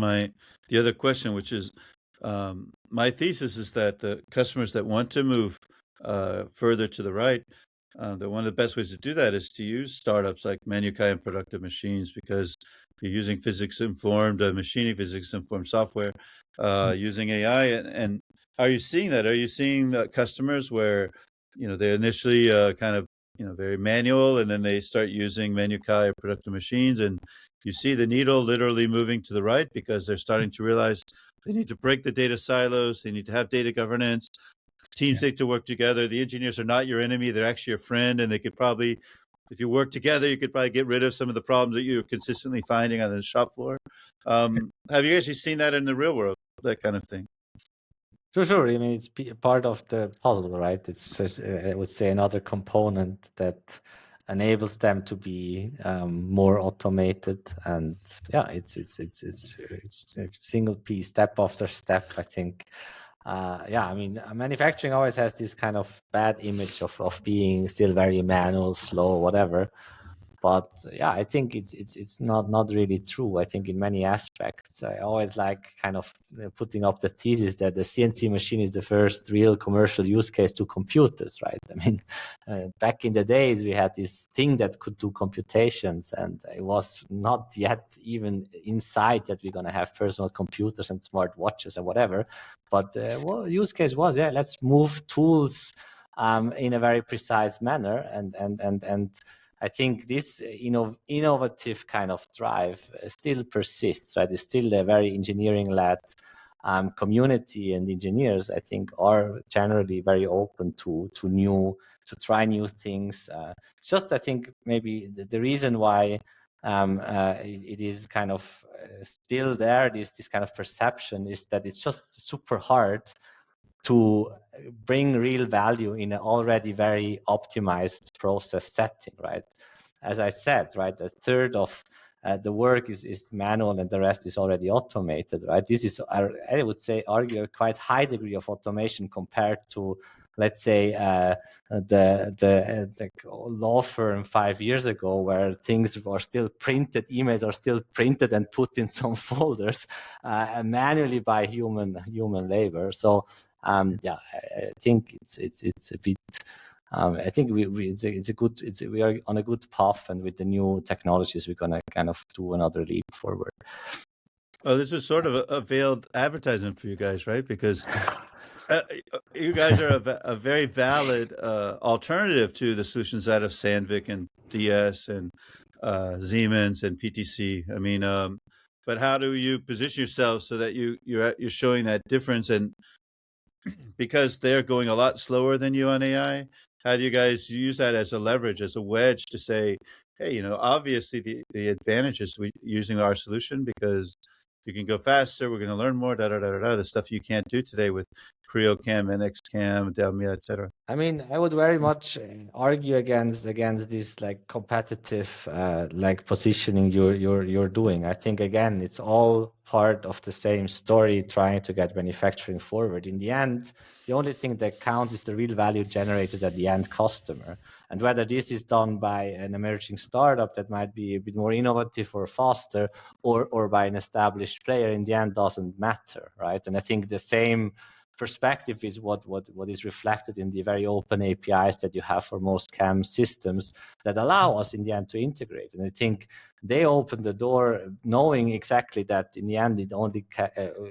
the other question, which is my thesis is that the customers that want to move further to the right, that one of the best ways to do that is to use startups like Manukai and Productive Machines, because you're using physics-informed machining, physics-informed software, using AI. And are you seeing that? Are you seeing the customers where they initially kind of very manual, and then they start using Manukai or Productive Machines, and you see the needle literally moving to the right because they're starting to realize they need to break the data silos, they need to have data governance, teams need to work together. The engineers are not your enemy, they're actually your friend, and they could probably, if you work together, you could probably get rid of some of the problems that you're consistently finding on the shop floor. Have you actually seen that in the real world, that kind of thing? Sure. I mean, it's part of the puzzle, right? It's just, I would say, another component that enables them to be more automated, and yeah, it's a single piece, step after step. I think, I mean, manufacturing always has this kind of bad image of being still very manual, slow, whatever. But yeah, I think it's not really true. I think in many aspects, I always like kind of putting up the thesis that the CNC machine is the first real commercial use case to computers, right? I mean, back in the days, we had this thing that could do computations, and it was not yet even in sight that we're going to have personal computers and smart watches and whatever. But use case was, let's move tools in a very precise manner, and I think this innovative kind of drive still persists, right? It's still a very engineering-led community, and engineers, I think, are generally very open to new try new things. It's just, I think, maybe the reason why it is kind of still there, this kind of perception, is that it's just super hard to bring real value in an already very optimized process setting, right? As I said, right, a third of the work is manual and the rest is already automated, right? This is, I would say, argue a quite high degree of automation compared to, let's say, the law firm 5 years ago, where things are still printed, emails are still printed and put in some folders manually by human labor. So yeah, I think it's a bit. I think we are on a good path, and with the new technologies, we're gonna kind of do another leap forward. Oh, this is sort of a veiled advertisement for you guys, right? Because you guys are a very valid alternative to the solutions out of Sandvik and DS and Siemens and PTC. I mean, but how do you position yourself so that you're showing that difference? And because they're going a lot slower than you on AI, how do you guys use that as a leverage, as a wedge to say, hey, obviously the advantage is using our solution because you can go faster, we're going to learn more, the stuff you can't do today with CryoCam, NXCam, Delmia, etc. I mean, I would very much argue against this like competitive like positioning you're doing. I think, again, it's all part of the same story, trying to get manufacturing forward. In the end, the only thing that counts is the real value generated at the end customer. And whether this is done by an emerging startup that might be a bit more innovative or faster, or by an established player, in the end doesn't matter, right? And I think the same perspective is what is reflected in the very open APIs that you have for most CAM systems that allow us in the end to integrate. And I think they open the door knowing exactly that in the end it only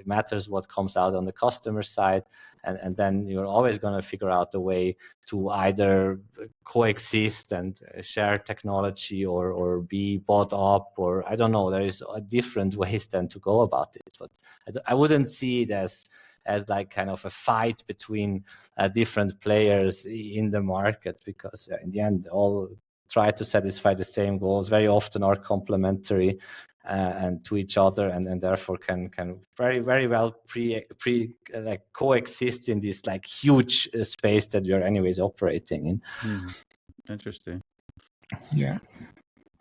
matters what comes out on the customer side, and then you're always going to figure out a way to either coexist and share technology or be bought up, or I don't know, there is different ways then to go about it. But I wouldn't see it as like kind of a fight between different players in the market, because in the end all try to satisfy the same goals, very often are complementary and to each other, and therefore can very, very well like coexist in this like huge space that we are anyways operating in. Interesting. Yeah,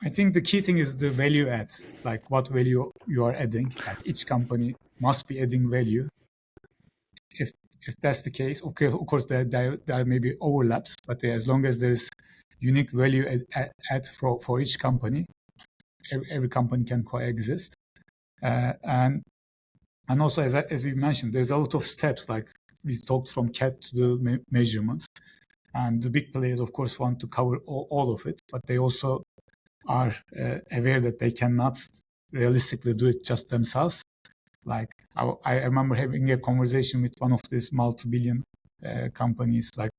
I think the key thing is the value add, like what value you are adding. Like each company must be adding value. If that's the case, okay, of course there may be overlaps, but as long as there's unique value add for each company, every company can coexist. And also, as we mentioned, there's a lot of steps, like we talked from CAD to the measurements. And the big players, of course, want to cover all of it, but they also are aware that they cannot realistically do it just themselves. Like I remember having a conversation with one of these multi-billion companies, like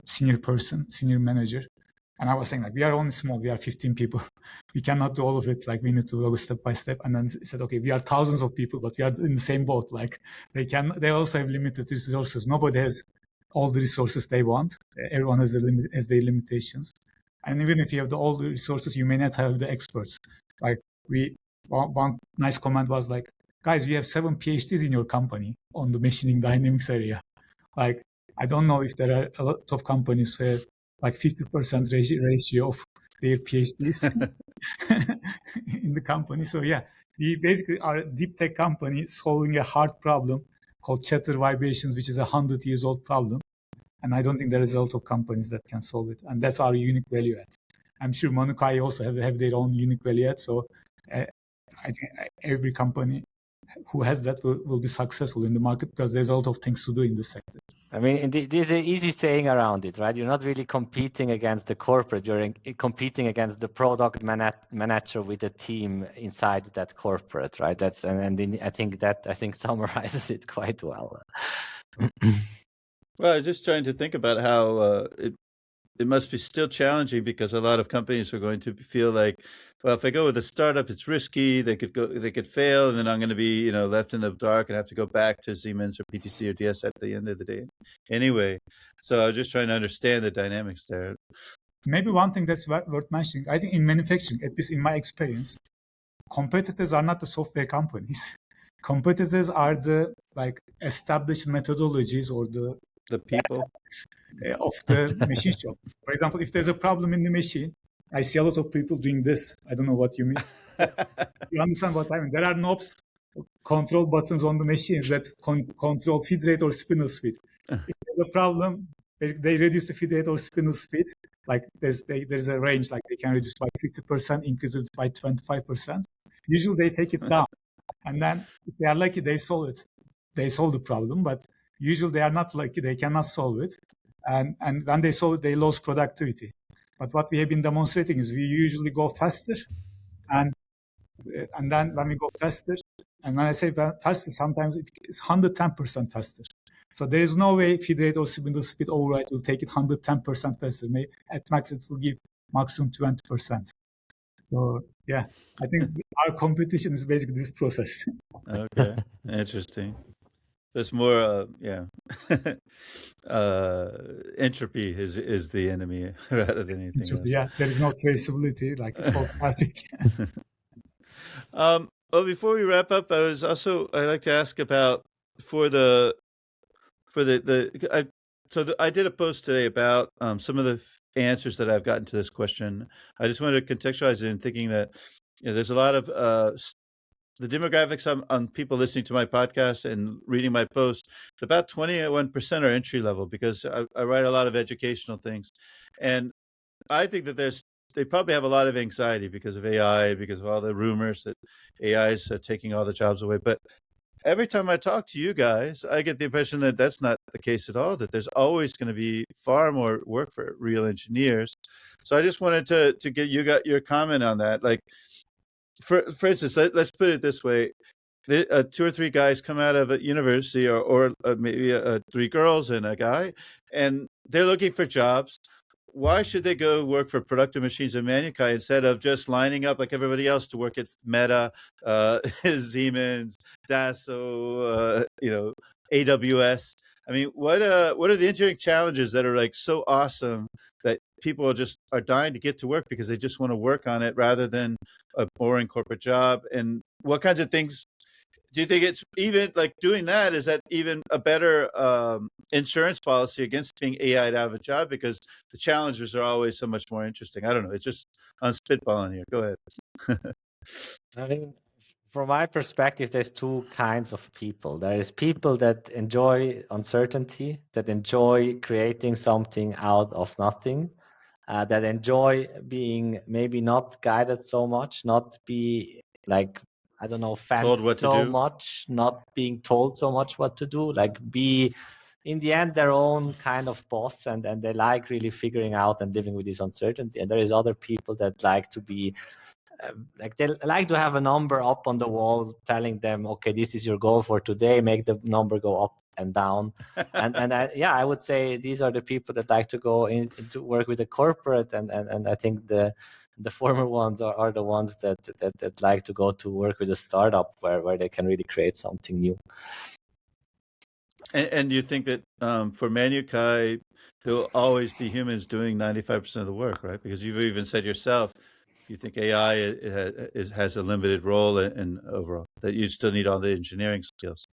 senior manager, and I was saying, like, we are only small, we are 15 people, we cannot do all of it, like we need to go step by step. And then he said, okay, we are thousands of people, but we are in the same boat. Like they also have limited resources. Nobody has all the resources they want. Everyone has their limitations. And even if you have all the resources, you may not have the experts. Like one nice comment was like, guys, we have 7 PhDs in your company on the machining dynamics area. Like, I don't know if there are a lot of companies who have like 50% ratio of their PhDs in the company. So yeah, we basically are a deep tech company solving a hard problem called chatter vibrations, which is a 100-year-old problem. And I don't think there is a lot of companies that can solve it. And that's our unique value add. I'm sure Manukai also have their own unique value add. So I think every company who has that will be successful in the market, because there's a lot of things to do in this sector. I mean, there's an easy saying around it, right? You're not really competing against the corporate. You're competing against the product manager with a team inside that corporate, right? That's I think summarizes it quite well. Well, I was just trying to think about how it must be still challenging because a lot of companies are going to feel like, well, if I go with a startup, it's risky. They could fail, and then I'm going to be, left in the dark and have to go back to Siemens or PTC or DS at the end of the day. Anyway, so I was just trying to understand the dynamics there. Maybe one thing that's worth mentioning, I think in manufacturing, at least in my experience, competitors are not the software companies. Competitors are the established methodologies or the people of the machine shop. For example, if there's a problem in the machine, I see a lot of people doing this. I don't know what you mean. You understand what I mean? There are knobs, control buttons on the machines that control feed rate or spindle speed. If there's a problem, they reduce the feed rate or spindle speed. Like there's a range, like they can reduce by 50%, increase it by 25%. Usually they take it down. And then if they are lucky, they solve it. They solve the problem, but usually they are not lucky, they cannot solve it. And when they solve it, they lose productivity. But what we have been demonstrating is we usually go faster. And then when we go faster, and when I say faster, sometimes it's 110% faster. So there is no way feed rate or spindle speed override will take it 110% faster. Maybe at max, it will give maximum 20%. So yeah, I think our competition is basically this process. Okay, interesting. There's more, entropy is the enemy rather than anything else. Yeah, there is no traceability, like it's all static. Well, before we wrap up, I'd like to ask about I did a post today about some of the answers that I've gotten to this question. I just wanted to contextualize it in thinking that there's a lot of the demographics on people listening to my podcast and reading my post. About 21% are entry level because I write a lot of educational things, and I think that they probably have a lot of anxiety because of AI, because of all the rumors that AI is taking all the jobs away. But every time I talk to you guys, I get the impression that that's not the case at all, that there's always going to be far more work for real engineers. So I just wanted to get your comment on that. Like, for instance, let's put it this way. 2 or 3 guys come out of a university or maybe 3 girls and a guy, and they're looking for jobs. Why should they go work for Productive Machines and Manukai instead of just lining up like everybody else to work at Meta, Siemens, Dassault, AWS? I mean, what are the engineering challenges that are like so awesome that people are dying to get to work because they just want to work on it rather than a boring corporate job? And what kinds of things do you think it's even like doing that? Is that even a better insurance policy against being AI'd out of a job? Because the challenges are always so much more interesting. I don't know. It's just, I'm spitballing here. Go ahead. I mean, from my perspective, there's 2 kinds of people. There is people that enjoy uncertainty, that enjoy creating something out of nothing, that enjoy being maybe not guided so much, not be like, I don't know, fenced so much, not being told so much what to do, like be in the end their own kind of boss, and they like really figuring out and living with this uncertainty. And there is other people that like to be like, they like to have a number up on the wall telling them, okay, this is your goal for today, make the number go up and down. and I would say these are the people that like to go into work with a corporate, and I think the former ones are the ones that like to go to work with a startup where they can really create something new. And you think that for Manukai, there will always be humans doing 95% of the work, right? Because you've even said yourself, you think AI has a limited role in overall, that you still need all the engineering skills.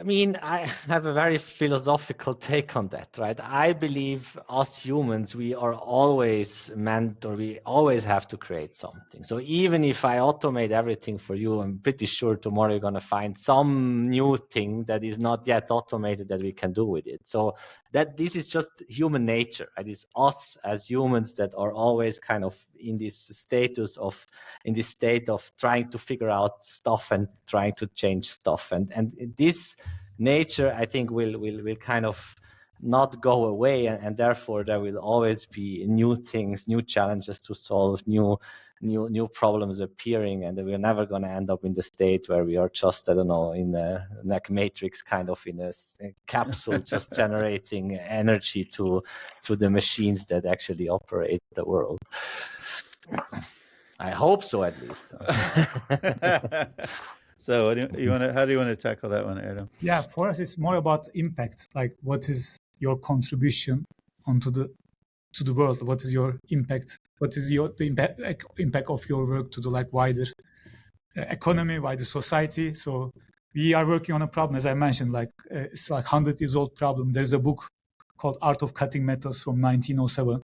I mean, I have a very philosophical take on that, right? I believe us humans, we are always meant, or we always have to create something. So even if I automate everything for you, I'm pretty sure tomorrow you're going to find some new thing that is not yet automated that we can do with it. So that this is just human nature. It is us as humans that are always kind of in this state of trying to figure out stuff and trying to change stuff. And this nature, I think, will kind of not go away, and therefore there will always be new things, new challenges to solve, new problems appearing, and we're never going to end up in the state where we are just, I don't know, in a like matrix kind of in a capsule, just generating energy to the machines that actually operate the world. I hope so, at least. So how do you want to tackle that one, Erdem? Yeah, for us, it's more about impact. Like, what is your contribution onto the world? What is your impact? What is the impact of your work to the like wider economy, wider society? So we are working on a problem, as I mentioned, like it's like 100 years old problem. There's a book called Art of Cutting Metals from 1907,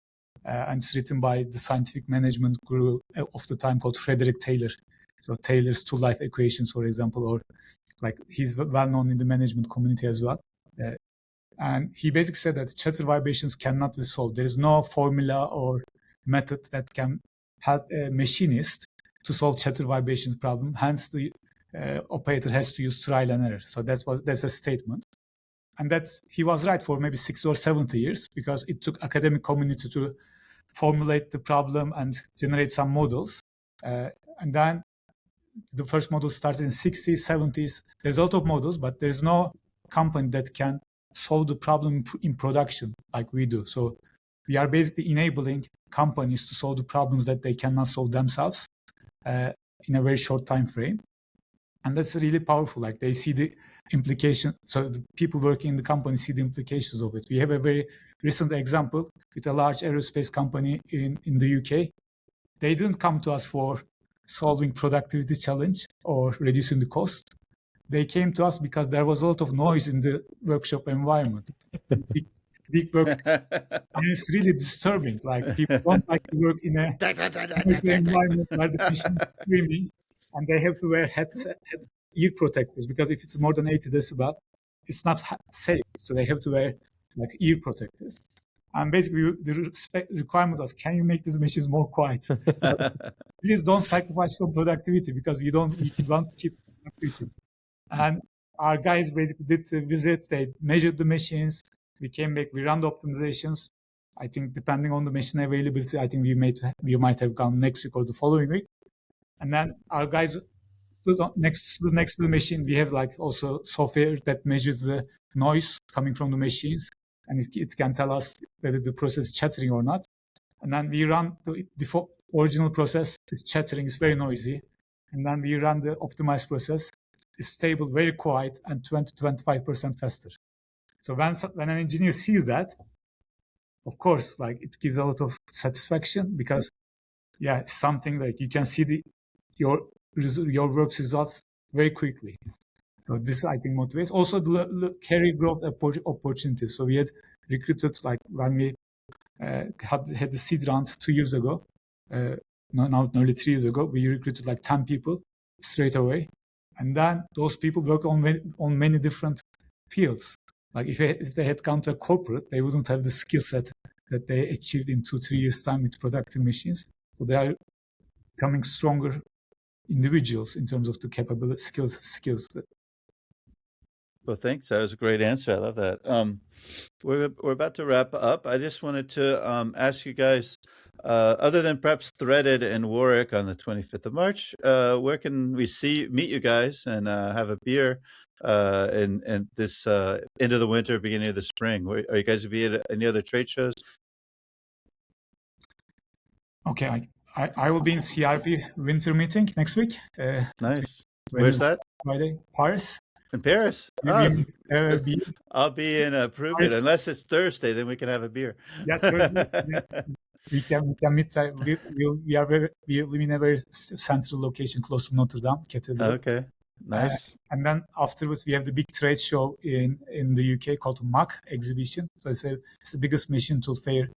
and it's written by the scientific management guru of the time called Frederick Taylor. So Taylor's two life equations, for example, or like he's well known in the management community as well. And he basically said that chatter vibrations cannot be solved. There is no formula or method that can help a machinist to solve chatter vibrations problem. Hence, the operator has to use trial and error. So that's a statement. And that he was right for maybe 60 or 70 years, because it took academic community to formulate the problem and generate some models. And then the first model started in 60s, 70s. There's a lot of models, but there's no company that can solve the problem in production like we do. So we are basically enabling companies to solve the problems that they cannot solve themselves in a very short time frame. And that's really powerful. Like, they see the implication. So the people working in the company see the implications of it. We have a very recent example with a large aerospace company in the UK. They didn't come to us for solving productivity challenge or reducing the cost. They came to us because there was a lot of noise in the workshop environment. Big work. And it's really disturbing. Like, people don't like to work in a noisy environment where the machine is screaming, and they have to wear ear protectors, because if it's more than 80 decibel, it's not safe. So they have to wear like ear protectors. And basically, the requirement was, can you make these machines more quiet? Please don't sacrifice for productivity, because we want to keep productivity. And our guys basically did the visit. They measured the machines. We came back. We ran the optimizations. I think depending on the machine availability, I think we might have gone next week or the following week. And then our guys stood next to the machine. We have like also software that measures the noise coming from the machines, and it can tell us whether the process is chattering or not. And then we run the default original process. It's chattering, it's very noisy. And then we run the optimized process. It's stable, very quiet, and 20 to 25% faster. So when an engineer sees that, of course, like, it gives a lot of satisfaction, because it's something like you can see your work's results very quickly. So this, I think, motivates. Also, the career growth opportunities. So we had recruited, like, when we had the seed round 2 years ago, now nearly 3 years ago, we recruited like 10 people straight away. And then those people work on many different fields. Like, if they had come to a corporate, they wouldn't have the skill set that they achieved in 2-3 years' time with productive machines. So they are becoming stronger individuals in terms of the capability, skills. Well, thanks. That was a great answer. I love that. We're about to wrap up. I just wanted to ask you guys, other than perhaps Threaded and Warwick on the 25th of March, where can we meet you guys and have a beer in this end of the winter, beginning of the spring? Are you guys be at any other trade shows? Okay, I will be in CRP winter meeting next week. Nice. Where's that? Friday, Paris. In Paris? I'll be in ProveIt. Unless it's Thursday, then we can have a beer. Yeah, Thursday. We can meet. We live in a very central location close to Notre Dame Cathedral. Okay, nice. And then afterwards, we have the big trade show in the UK called MAC exhibition. So it's the biggest machine tool fair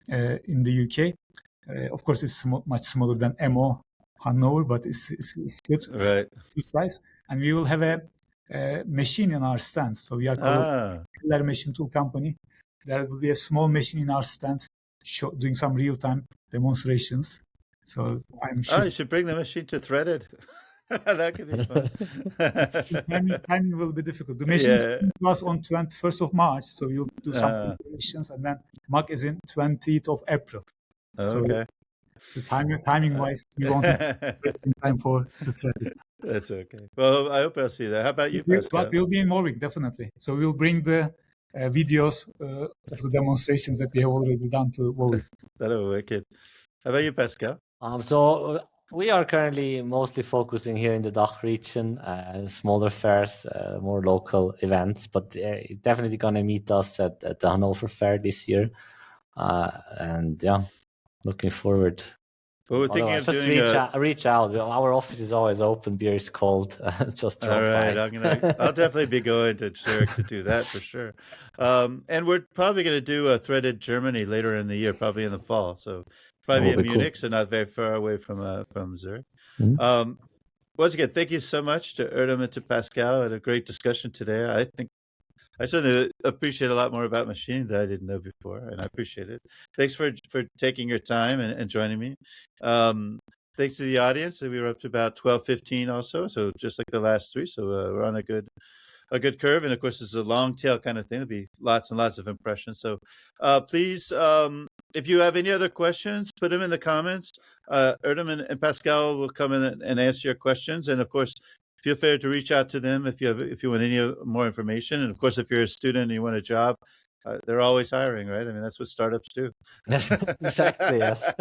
in the UK. Of course, it's much smaller than MO Hannover, but it's good. Right. It's size. And we will have a machine in our stand. So we are called a machine tool company. There will be a small machine in our stand doing some real-time demonstrations. So I'm sure. You should bring the machine to Threaded. That could be fun. Timing will be difficult. The machine is Yeah. coming to us on 21st of March, so we'll do some preparations, and then mock is in 20th of April. So Okay. the timing wise, we won't have time for the traffic. That's okay. Well, I hope I'll see you there. How about you, But Pascal? we'll be in Warwick, definitely. So we'll bring the videos of the demonstrations that we have already done to Warwick. That'll be wicked. How about you, Pascal? So we are currently mostly focusing here in the DACH region, smaller fairs, more local events, but definitely gonna meet us at the Hannover Fair this year. And yeah, looking forward. Well, we're thinking of just doing reach out. Our office is always open. Beer is cold. Just drop all right. by. I'll definitely be going to Zurich to do that for sure. And we're probably going to do a threaded Germany later in the year, probably in the fall. So probably in Munich, so not very far away from Zurich. Mm-hmm. Once again, thank you so much to Erdem and to Pascal. I had a great discussion today. I think I certainly appreciate a lot more about machine that I didn't know before, and I appreciate it. Thanks for taking your time and joining me. Thanks to the audience. We were up to about 12:15 also, so just like the last three. So we're on a good curve, and of course it's a long tail kind of thing. There'll be lots and lots of impressions. So please, if you have any other questions, put them in the comments. Erdem and Pascal will come in and answer your questions, and of course, feel free to reach out to them if you want any more information. And of course, if you're a student and you want a job, they're always hiring, right? I mean, that's what startups do. Exactly. Yes.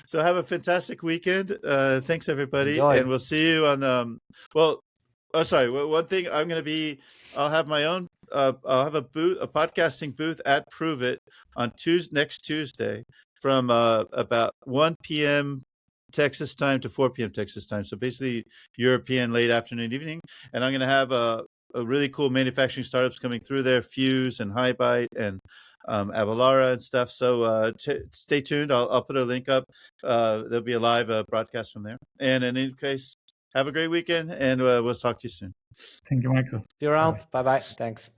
So have a fantastic weekend. Thanks everybody. Enjoy. And we'll see you on the, one thing I'll have my own, I'll have a podcasting booth at ProveIt on next Tuesday from about 1 p.m. Texas time to 4 p.m. Texas time. So basically European late afternoon, evening. And I'm going to have a really cool manufacturing startups coming through there, Fuse and Highbyte and Avalara and stuff. So stay tuned. I'll put a link up. There'll be a live broadcast from there. And in any case, have a great weekend, and we'll talk to you soon. Thank you, Michael. See you around. Bye-bye. Thanks.